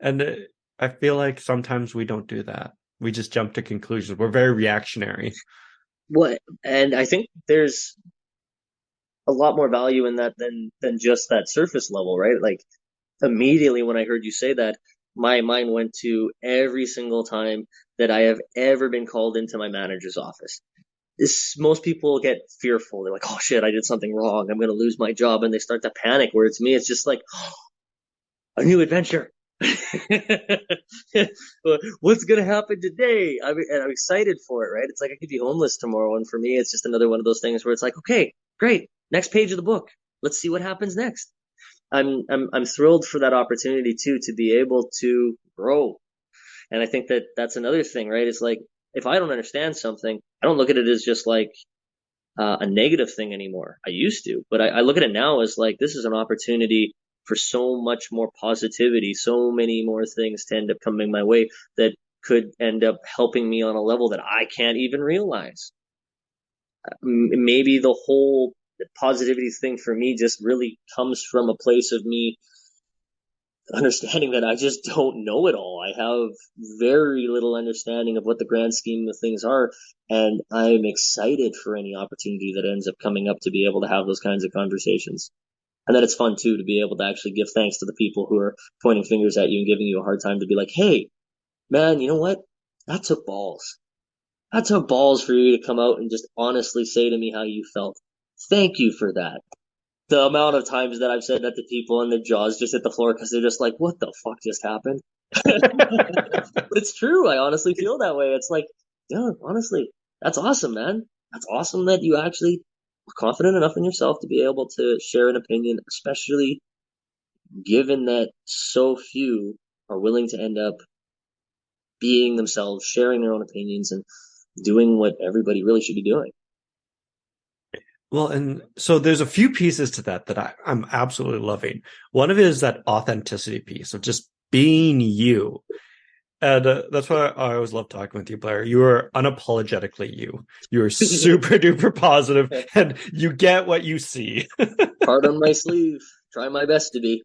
And I feel like sometimes we don't do that. We just jump to conclusions. We're very reactionary. What, and I think there's a lot more value in that than just that surface level, right? Like immediately when I heard you say that, my mind went to every single time that I have ever been called into my manager's office. Most people get fearful. They're like, "Oh shit, I did something wrong. I'm gonna lose my job," and they start to panic. Where it's me, it's just like, oh, a new adventure. What's gonna happen today? And I'm excited for it, right? It's like I could be homeless tomorrow, and for me, it's just another one of those things where it's like, okay, great, next page of the book. Let's see what happens next. I'm thrilled for that opportunity too, to be able to grow. And I think that that's another thing, right? It's like if I don't understand something, I don't look at it as just like a negative thing anymore. I used to, but I look at it now as like this is an opportunity for so much more positivity, so many more things to end up coming my way that could end up helping me on a level that I can't even realize. Maybe the whole positivity thing for me just really comes from a place of me understanding that I just don't know it all. I have very little understanding of what the grand scheme of things are, and I'm excited for any opportunity that ends up coming up to be able to have those kinds of conversations. And then it's fun too to be able to actually give thanks to the people who are pointing fingers at you and giving you a hard time, to be like, hey, man, you know what? That took balls. That took balls for you to come out and just honestly say to me how you felt. Thank you for that. The amount of times that I've said that to people and their jaws just hit the floor because they're just like, what the fuck just happened? But it's true. I honestly feel that way. It's like, yeah, honestly, that's awesome, man. That's awesome that you actually are confident enough in yourself to be able to share an opinion, especially given that so few are willing to end up being themselves, sharing their own opinions, and doing what everybody really should be doing. Well, and so there's a few pieces to that I'm absolutely loving. One of it is that authenticity piece of just being you. And that's why I always love talking with you, Blair. You are unapologetically you. You are super duper positive, and you get what you see. Heart on my sleeve. Try my best to be.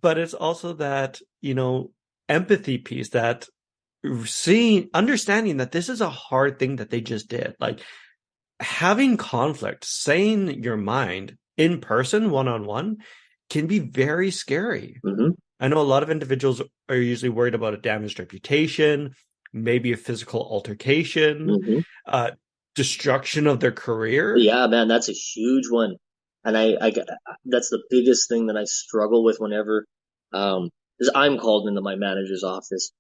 But it's also that, empathy piece, that understanding that this is a hard thing that they just did. Like having conflict, saying your mind in person, one-on-one, can be very scary. Mm-hmm. I know a lot of individuals are usually worried about a damaged reputation, maybe a physical altercation, Mm-hmm. Destruction of their career. Yeah, man, that's a huge one. And that's the biggest thing that I struggle with whenever, because I'm called into my manager's office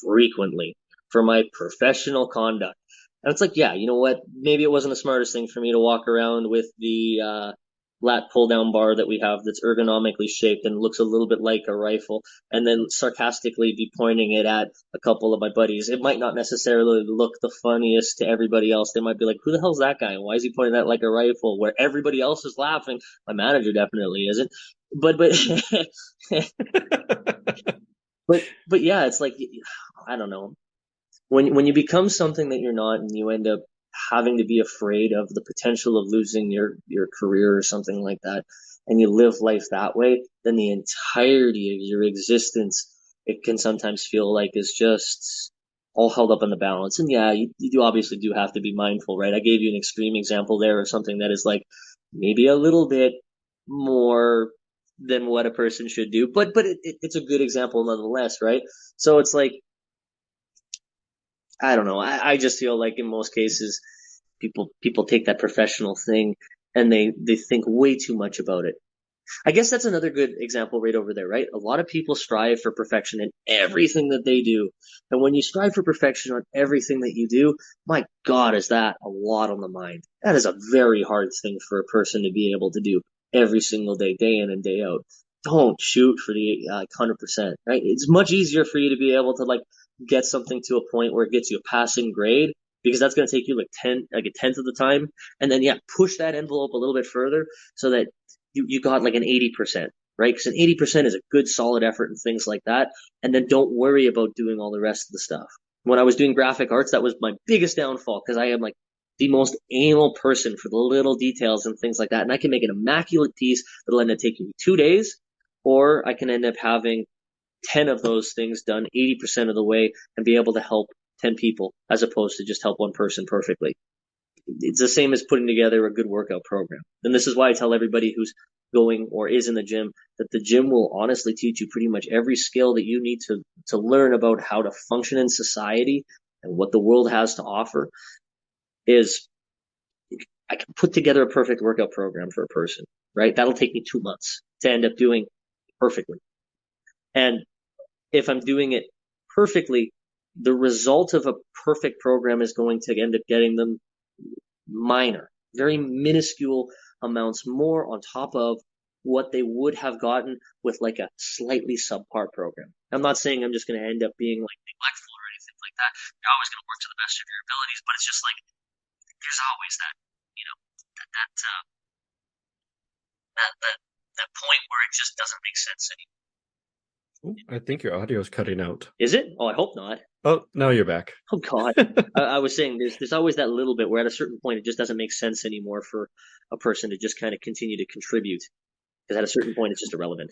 frequently for my professional conduct. And it's like, yeah, you know what? Maybe it wasn't the smartest thing for me to walk around with the lat pull down bar that we have that's ergonomically shaped and looks a little bit like a rifle, and then sarcastically be pointing it at a couple of my buddies. It might not necessarily look the funniest to everybody else. They might be like, who the hell's that guy? And why is he pointing that like a rifle? Where everybody else is laughing. My manager definitely isn't. But but yeah, it's like, I don't know. When you become something that you're not, and you end up having to be afraid of the potential of losing your career or something like that, and you live life that way, then the entirety of your existence, it can sometimes feel like, is just all held up in the balance. And yeah, you do obviously do have to be mindful, right? I gave you an extreme example there of something that is like maybe a little bit more than what a person should do, but it's a good example nonetheless, right? So it's like, I don't know. I just feel like in most cases, people take that professional thing and they think way too much about it. I guess that's another good example right over there, right? A lot of people strive for perfection in everything that they do. And when you strive for perfection on everything that you do, my God, is that a lot on the mind? That is a very hard thing for a person to be able to do every single day, day in and day out. Don't shoot for the 100%, right? It's much easier for you to be able to like get something to a point where it gets you a passing grade, because that's going to take you like a tenth of the time. And then, yeah, push that envelope a little bit further so that you got like an 80%, right? Because an 80% is a good solid effort and things like that. And then don't worry about doing all the rest of the stuff. When I was doing graphic arts, that was my biggest downfall, because I am like the most anal person for the little details and things like that. And I can make an immaculate piece that'll end up taking me 2 days, or I can end up having 10 of those things done 80% of the way and be able to help 10 people as opposed to just help one person perfectly. It's the same as putting together a good workout program. And this is why I tell everybody who's going or is in the gym that the gym will honestly teach you pretty much every skill that you need to learn about how to function in society and what the world has to offer. Is I can put together a perfect workout program for a person, right? That'll take me 2 months to end up doing perfectly. And if I'm doing it perfectly, the result of a perfect program is going to end up getting them minor, very minuscule amounts more on top of what they would have gotten with like a slightly subpar program. I'm not saying I'm just going to end up being like neglectful or anything like that. You're always going to work to the best of your abilities, but it's just like there's always that, you know, that that uh, that point where it just doesn't make sense anymore. I think your audio is cutting out. Is it? Oh, I hope not. Oh, now you're back. Oh God, I was saying there's always that little bit where at a certain point it just doesn't make sense anymore for a person to just kind of continue to contribute, because at a certain point it's just irrelevant.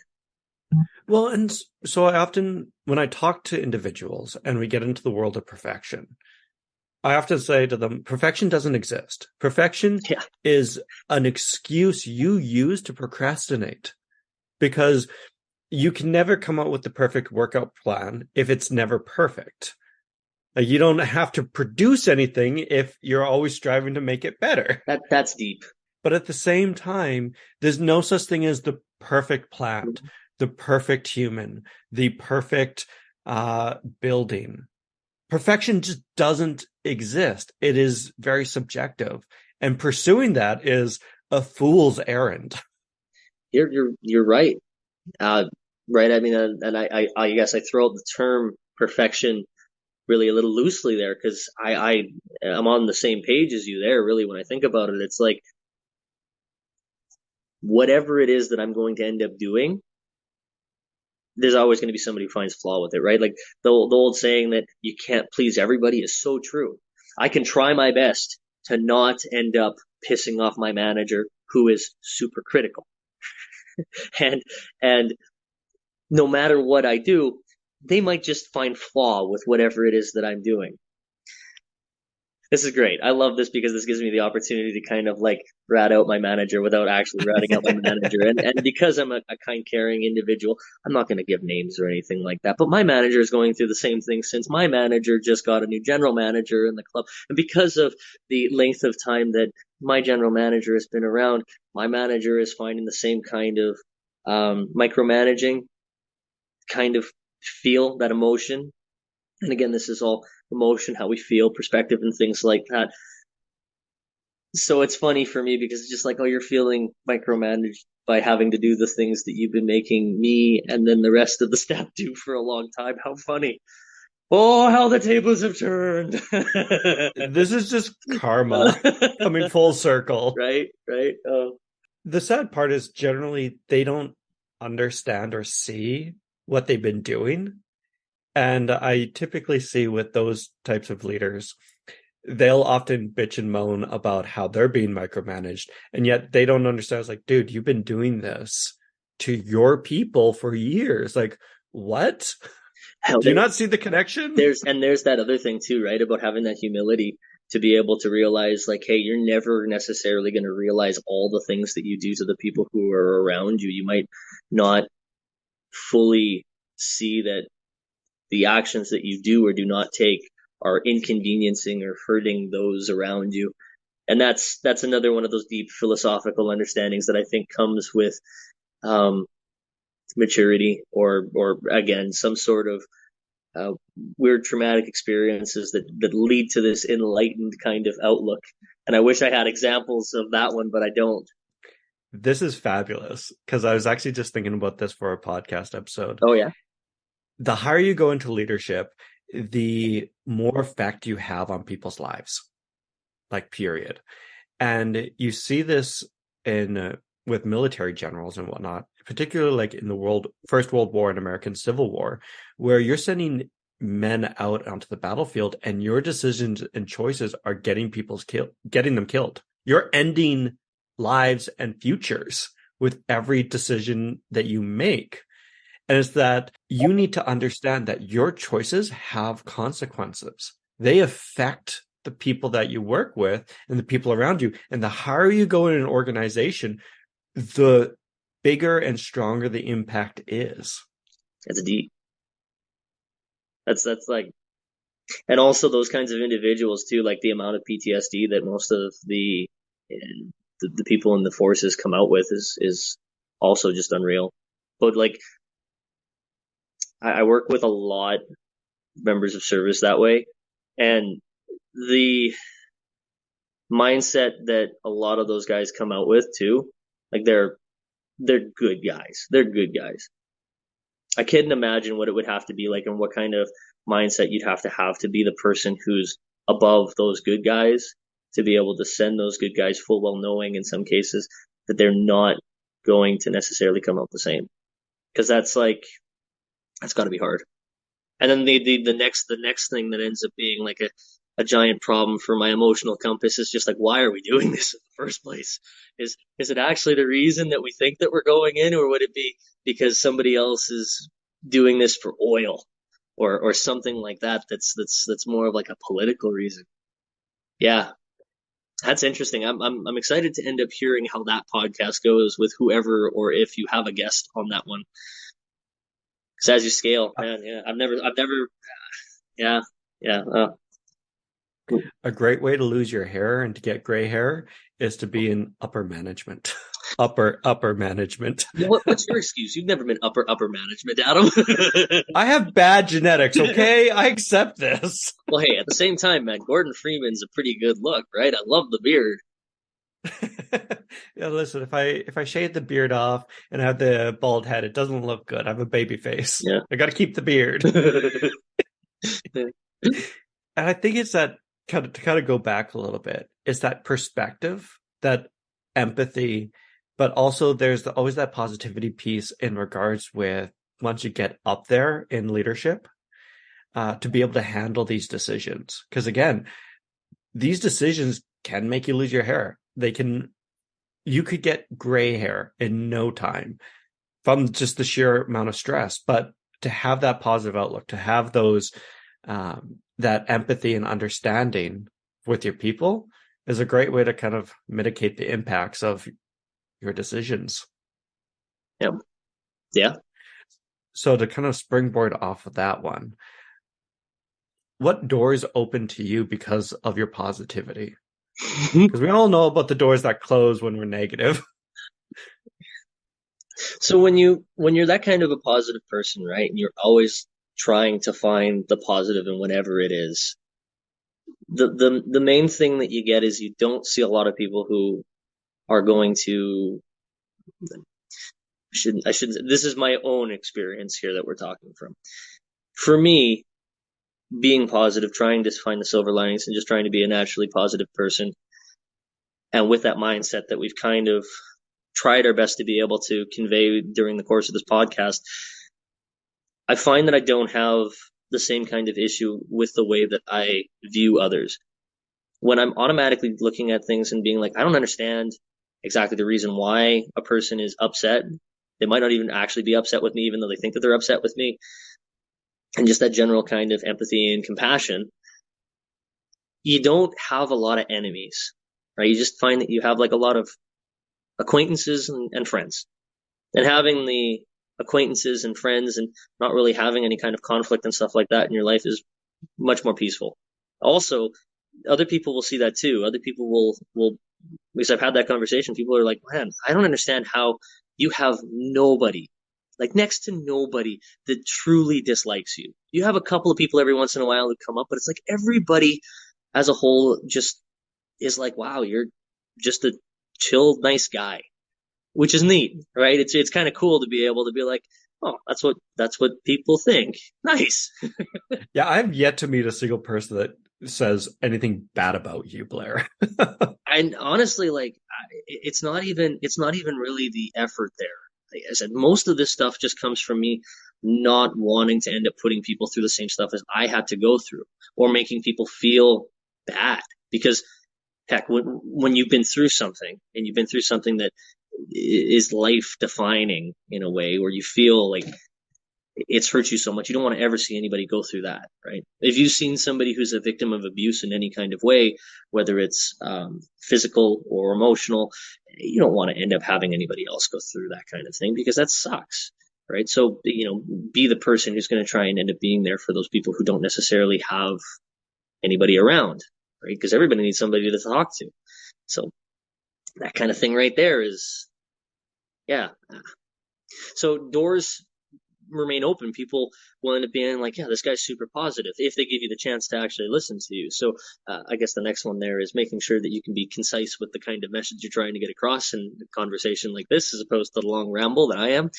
Well, and so I often, when I talk to individuals and we get into the world of perfection, I often say to them, perfection doesn't exist. Perfection Yeah, is an excuse you use to procrastinate because you can never come up with the perfect workout plan if it's never perfect. Like, you don't have to produce anything if you're always striving to make it better. that's deep. But at the same time, there's no such thing as the perfect plant, the perfect human, the perfect building. Perfection just doesn't exist. It is very subjective. And pursuing that is a fool's errand. You're right. Uh, right. I mean, and I guess I throw out the term perfection really a little loosely there because I'm on the same page as you there. Really, when I think about it, it's like whatever it is that I'm going to end up doing, there's always going to be somebody who finds flaw with it, right? Like the old saying that you can't please everybody is so true. I can try my best to not end up pissing off my manager who is super critical. And and no matter what I do, they might just find flaw with whatever it is that I'm doing. This is great. I love this because this gives me the opportunity to kind of like rat out my manager without actually ratting out my manager. And because I'm a kind, caring individual, I'm not going to give names or anything like that. But my manager is going through the same thing since my manager just got a new general manager in the club. And because of the length of time that my general manager has been around, my manager is finding the same kind of micromanaging kind of feel, that emotion. And again, this is all emotion, how we feel, perspective, and things like that. So it's funny for me because it's just like, oh, you're feeling micromanaged by having to do the things that you've been making me and then the rest of the staff do for a long time. How funny. Oh, how the tables have turned. This is just karma coming full circle. Right, right. The sad part is generally they don't understand or see what they've been doing. And I typically see with those types of leaders, they'll often bitch and moan about how they're being micromanaged. And yet they don't understand. It's like, dude, you've been doing this to your people for years. Like, what? Hell, Do you not see the connection? there's that other thing too, right? About having that humility to be able to realize like, hey, you're never necessarily going to realize all the things that you do to the people who are around you. You might not fully see that the actions that you do or do not take are inconveniencing or hurting those around you. And that's another one of those deep philosophical understandings that I think comes with um, maturity or again some sort of uh, weird traumatic experiences that lead to this enlightened kind of outlook. And I wish I had examples of that one, but I don't. This is fabulous because I was actually just thinking about this for a podcast episode. Oh yeah. The higher you go into leadership, the more effect you have on people's lives, like period. And you see this in with military generals and whatnot, particularly like in the First World War and American Civil War, where you're sending men out onto the battlefield and your decisions and choices are getting them killed. You're ending lives and futures with every decision that you make. And it's that you need to understand that your choices have consequences. They affect the people that you work with and the people around you. And the higher you go in an organization, the bigger and stronger the impact is. That's deep. That's like, and also those kinds of individuals too, like the amount of PTSD that most of the people in the forces come out with is also just unreal. But like, I work with a lot of members of service that way, and the mindset that a lot of those guys come out with too, like they're good guys. They're good guys. I couldn't imagine what it would have to be like and what kind of mindset you'd have to be the person who's above those good guys to be able to send those good guys full well knowing in some cases that they're not going to necessarily come out the same. Because that's got to be hard. And then the next thing that ends up being like a giant problem for my emotional compass. Is just like, why are we doing this in the first place? Is it actually the reason that we think that we're going in, or would it be because somebody else is doing this for oil, or something like that? That's more of like a political reason. Yeah, that's interesting. I'm excited to end up hearing how that podcast goes with whoever, or if you have a guest on that one. Because as you scale, man, yeah, I've never, yeah, yeah. A great way to lose your hair and to get gray hair is to be in upper management. Upper management. What's your excuse? You've never been upper management, Adam. I have bad genetics, okay? I accept this. Well, hey, at the same time, man, Gordon Freeman's a pretty good look, right? I love the beard. Yeah, listen, if I shave the beard off and have the bald head, it doesn't look good. I have a baby face. Yeah. I got to keep the beard. And I think it's that to kind of go back a little bit, it's that perspective, that empathy, but also there's always that positivity piece in regards with once you get up there in leadership, to be able to handle these decisions. Because again, these decisions can make you lose your hair. You could get gray hair in no time from just the sheer amount of stress. But to have that positive outlook, to have those, that empathy and understanding with your people is a great way to kind of mitigate the impacts of your decisions. Yep. Yeah. So to kind of springboard off of that one, what doors open to you because of your positivity? Because we all know about the doors that close when we're negative. So when you're that kind of a positive person, right, and you're always trying to find the positive in whatever it is, the main thing that you get is you don't see a lot of people who are going to I should this is my own experience here that we're talking from. For me, being positive, trying to find the silver linings and just trying to be a naturally positive person, and with that mindset that we've kind of tried our best to be able to convey during the course of this podcast, I find that I don't have the same kind of issue with the way that I view others. When I'm automatically looking at things and being like, I don't understand exactly the reason why a person is upset. They might not even actually be upset with me, even though they think that they're upset with me. And just that general kind of empathy and compassion, you don't have a lot of enemies, right? You just find that you have like a lot of acquaintances and friends. And having the acquaintances and friends and not really having any kind of conflict and stuff like that in your life is much more peaceful. Also, other people will see that too. Other people will because I've had that conversation. People are like, man, I don't understand how you have nobody, like next to nobody that truly dislikes you. You have a couple of people every once in a while who come up, but it's like everybody as a whole just is like, wow, you're just a chill, nice guy, which is neat, right? It's kind of cool to be able to be like, oh, that's what people think. Nice. Yeah, I've yet to meet a single person that says anything bad about you, Blair. And honestly, like it's not even really the effort there. Like I said, most of this stuff just comes from me not wanting to end up putting people through the same stuff as I had to go through, or making people feel bad. Because heck, when you've been through something and you've been through something that is life defining in a way, where you feel like it's hurt you so much, you don't want to ever see anybody go through that, right? If you've seen somebody who's a victim of abuse in any kind of way, whether it's physical or emotional, you don't want to end up having anybody else go through that kind of thing, because that sucks, right? So, be the person who's going to try and end up being there for those people who don't necessarily have anybody around, right? Because everybody needs somebody to talk to. So that kind of thing right there is, yeah. So doors remain open. People will end up being like, yeah, this guy's super positive, if they give you the chance to actually listen to you. So I guess the next one there is making sure that you can be concise with the kind of message you're trying to get across in a conversation like this, as opposed to the long ramble that I am.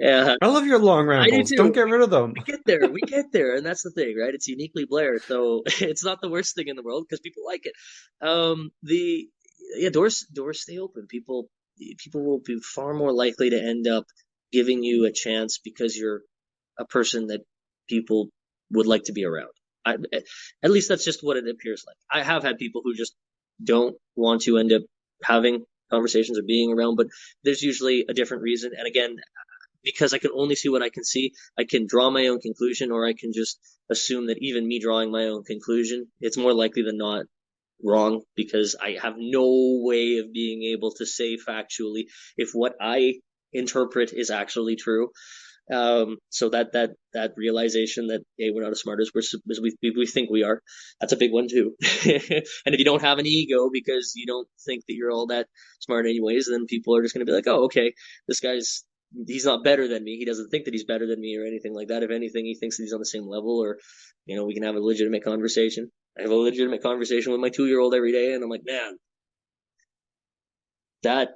I love your long I do rambles. Don't too. get rid of them. We get there, and that's the thing, right? It's uniquely Blair, so it's not the worst thing in the world because people like it. The Yeah, doors stay open. People will be far more likely to end up giving you a chance because you're a person that people would like to be around. At least that's just what it appears like. I have had people who just don't want to end up having conversations or being around, but there's usually a different reason. And again, because I can only see what I can see, I can draw my own conclusion, or I can just assume that even me drawing my own conclusion, it's more likely than not wrong, because I have no way of being able to say factually if what I interpret is actually true. So that realization that, hey, we're not as smart as we think we are, that's a big one too. And if you don't have an ego because you don't think that you're all that smart anyways, then people are just going to be like, oh, okay, this guy's he's not better than me. He doesn't think that he's better than me or anything like that. If anything, he thinks that he's on the same level, or we can have a legitimate conversation. I have a legitimate conversation with my 2-year-old every day, and I'm like, man, that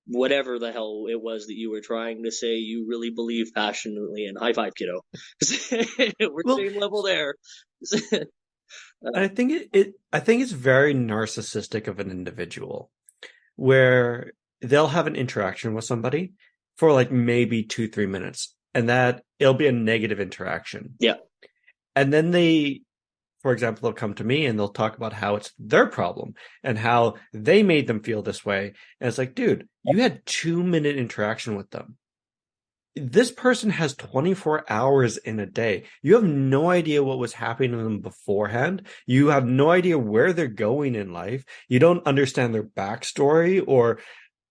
whatever the hell it was that you were trying to say, you really believe passionately, and high five, kiddo. We're Well, same level there. I think I think it's very narcissistic of an individual where they'll have an interaction with somebody for like maybe 2, 3 minutes, and that it'll be a negative interaction. Yeah. And then they, for example, they'll come to me and they'll talk about how it's their problem and how they made them feel this way. And it's like, dude, you had 2 minute interaction with them. This person has 24 hours in a day. You have no idea what was happening to them beforehand. You have no idea where they're going in life. You don't understand their backstory or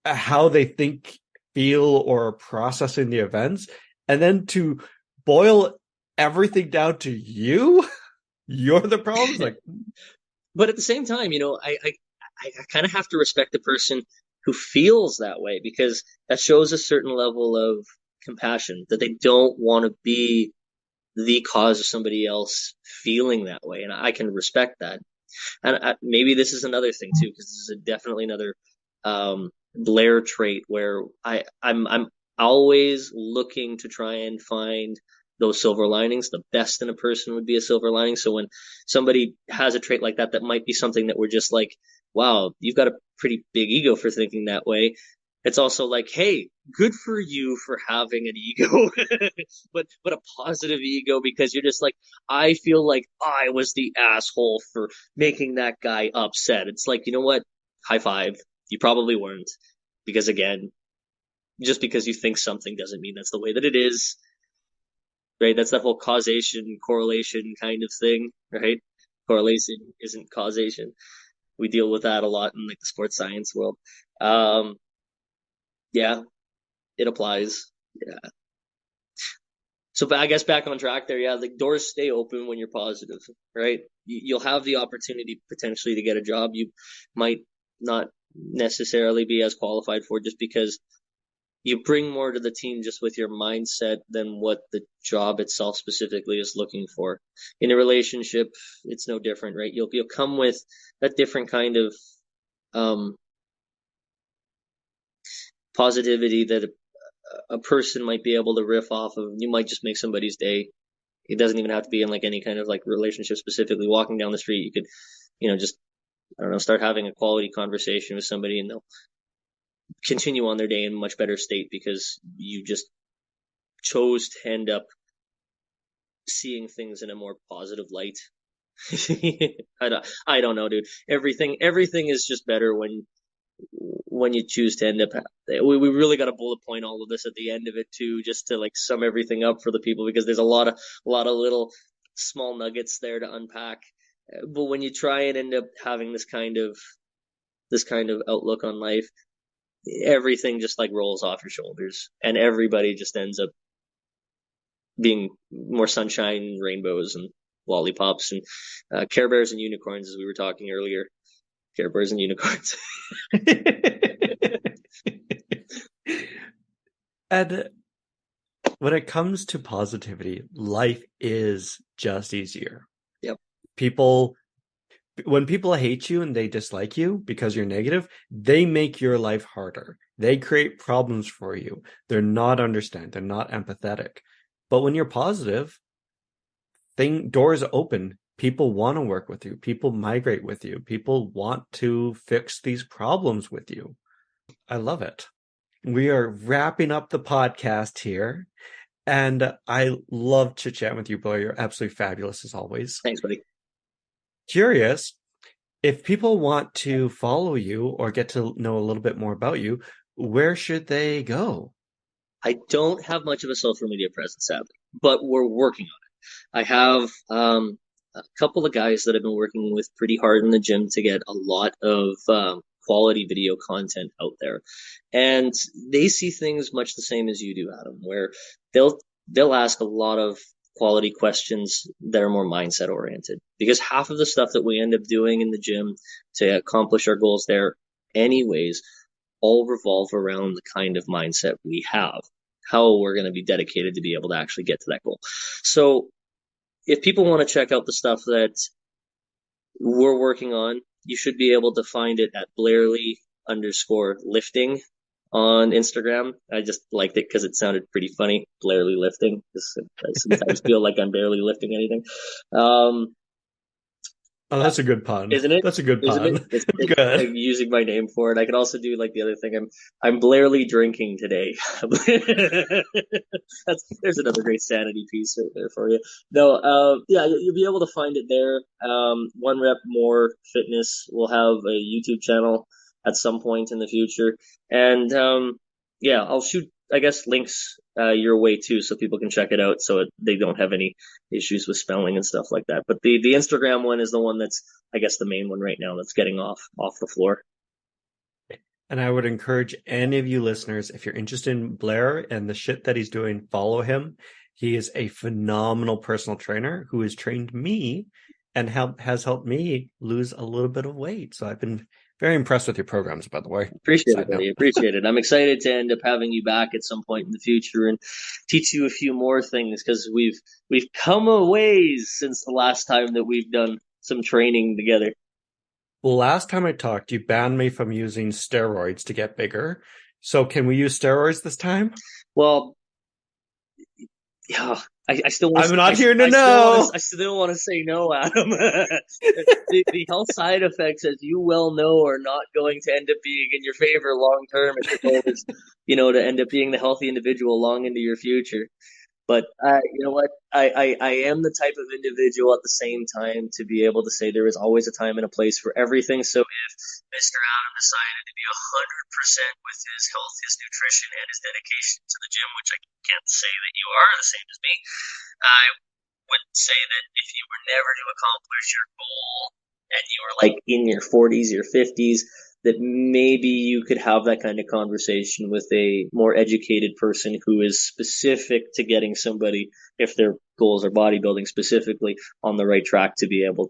how they think, feel, or are processing the events. And then to boil everything down to you, you're the problem. Like, But at the same time, I kind of have to respect the person who feels that way, because that shows a certain level of compassion, that they don't want to be the cause of somebody else feeling that way. And I can respect that. And maybe this is another thing too, because this is definitely another Blair trait where I'm always looking to try and find those silver linings. The best in a person would be a silver lining. So when somebody has a trait like that, that might be something that we're just like, wow, you've got a pretty big ego for thinking that way. It's also like, hey, good for you for having an ego, but a positive ego, because you're just like, I feel like I was the asshole for making that guy upset. It's like, you know what? High five. You probably weren't, because again, just because you think something doesn't mean that's the way that it is, right? That's that whole causation, correlation kind of thing, right? Correlation isn't causation. We deal with that a lot in like the sports science world. Um, yeah, it applies. Yeah. So I guess back on track there, yeah, like doors stay open when you're positive, right? You'll have the opportunity potentially to get a job you might not necessarily be as qualified for, just because you bring more to the team just with your mindset than what the job itself specifically is looking for. In a relationship, it's no different, right? You'll come with a different kind of um, positivity that a person might be able to riff off of. You might just make somebody's day. It doesn't even have to be in like any kind of like relationship specifically. Walking down the street, you could, just, I don't know, start having a quality conversation with somebody, and they'll continue on their day in a much better state because you just chose to end up seeing things in a more positive light. I don't know, dude. Everything is just better when you choose to end up. We really got to bullet point all of this at the end of it too, just to like sum everything up for the people, because there's a lot of little small nuggets there to unpack. But when you try and end up having this kind of outlook on life, everything just like rolls off your shoulders, and everybody just ends up being more sunshine, rainbows, and lollipops, and Care Bears and unicorns, as we were talking earlier. Care Bears and unicorns. and when it comes to positivity, life is just easier. Yep. When people hate you and they dislike you because you're negative, they make your life harder. They create problems for you. They're not understanding. They're not empathetic. But when you're positive, doors open. People want to work with you. People migrate with you. People want to fix these problems with you. I love it. We are wrapping up the podcast here. And I love chit-chatting with you, Blair. You're absolutely fabulous as always. Thanks, buddy. Curious, if people want to follow you or get to know a little bit more about you, where should they go? I don't have much of a social media presence, sadly, but we're working on it. I have a couple of guys that I've been working with pretty hard in the gym to get a lot of quality video content out there, and they see things much the same as you do, Adam, where they'll they'll ask a lot of quality questions that are more mindset oriented, because half of the stuff that we end up doing in the gym to accomplish our goals there anyways all revolve around the kind of mindset we have, how we're going to be dedicated to be able to actually get to that goal. So if people want to check out the stuff that we're working on, you should be able to find it at Blairly_lifting on Instagram. I just liked it because it sounded pretty funny, Blairly lifting. I sometimes feel like I'm barely lifting anything. Oh, that's a good pun. Isn't it? That's a good Isn't pun. it? It's Good. like using my name for it. I could also do like the other thing. I'm Blairly drinking today. There's another great sanity piece right there for you. No, yeah, you'll be able to find it there. One Rep More Fitness will have a YouTube channel at some point in the future, and yeah, I'll shoot, I guess, links your way too, so people can check it out, so they don't have any issues with spelling and stuff like that. But the Instagram one is the one that's, I guess, the main one right now that's getting off the floor. And I would encourage any of you listeners, if you're interested in Blair and the shit that he's doing, follow him. He is a phenomenal personal trainer who has trained me and has helped me lose a little bit of weight. So I've been very impressed with your programs, by the way. Appreciate it, buddy. Appreciate it. I'm excited to end up having you back at some point in the future and teach you a few more things, because we've come a ways since the last time that we've done some training together. Well, last time I talked, you banned me from using steroids to get bigger. So can we use steroids this time? Well, yeah, I still want I'm not here to know. I still want to say no, Adam. The health side effects, as you well know, are not going to end up being in your favor long term if your goal is, to end up being the healthy individual long into your future. But you know what? I am the type of individual at the same time to be able to say there is always a time and a place for everything. So if Mr. Adam decided to be 100% with his health, his nutrition, and his dedication to the gym, which I can't say that you are the same as me, I would say that if you were never to accomplish your goal and you were like in your 40s, your 50s, that maybe you could have that kind of conversation with a more educated person who is specific to getting somebody, if their goals are bodybuilding specifically, on the right track to be able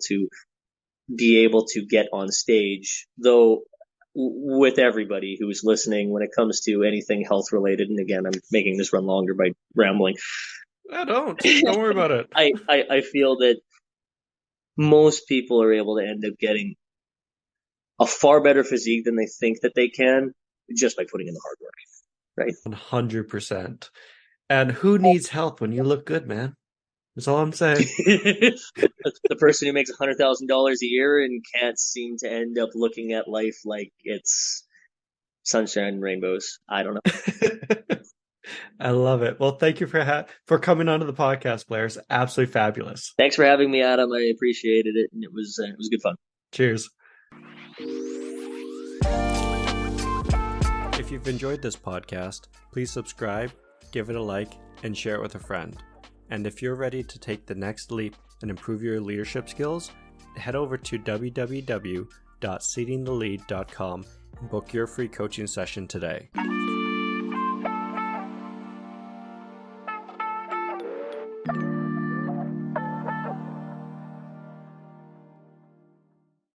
to get on stage. Though with everybody who is listening, when it comes to anything health related, and again, I'm making this run longer by rambling. Don't worry about it. I feel that most people are able to end up getting a far better physique than they think that they can, just by putting in the hard work, right? 100%. And who needs health when you look good, man? That's all I'm saying. The person who makes $100,000 a year and can't seem to end up looking at life like it's sunshine and rainbows. I don't know. I love it. Well, thank you for coming onto the podcast, Blair. It's absolutely fabulous. Thanks for having me, Adam. I appreciated it, and it was good fun. Cheers. If you've enjoyed this podcast, please subscribe, give it a like, and share it with a friend. And if you're ready to take the next leap and improve your leadership skills, head over to www.seatingthelead.com and book your free coaching session today.